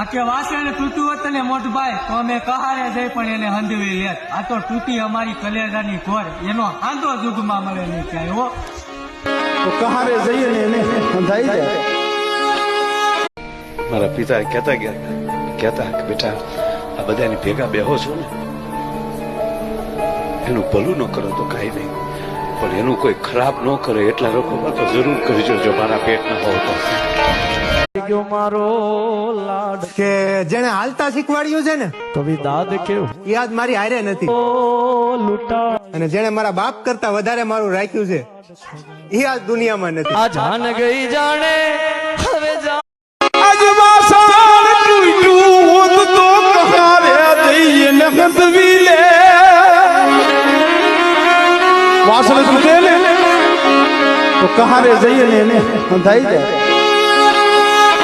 આ કે વાસણ તૂટ્યું હોત ને મોટું ભાઈ તો અમે કહારે જઈ પણ એને હંધવી લેત. આ તો તૂટી અમારી કલેજાની ઘોર, એનો હાંધો જુગમાં મળે નહીં ક્યાંય હો. તો કહારે જઈએ ને એને અંધાઈ જાય. મારા પિતા કહેતા કે બેટા આ બધાની ભેગા બેહો છો ને એનું ભલું ન કરો તો કાંઈ નહીં, પણ એનું કોઈ ખરાબ ન કરે એટલા લોકોમાં તો જરૂર કરજો જો મારા પેટ ન હોય તો. મારો લાડ કે જેને હાલતા શીખવાડ્યું છે ને કવિ દાદ કેવું યાદ મારી હારે નથી, લૂંટા અને જેને મારા બાપ કરતા વધારે મારું રાખ્યું છે એ આ દુનિયામાં નથી. આ જાન ગઈ જાણે હવે જા આજ વાસણ તૂટ્યું હોત તો કહારે જઈએ ને હંધવી લે. વાસણ તૂટે ને તો કહારે જઈએ ને એને અંધાઈ જાય.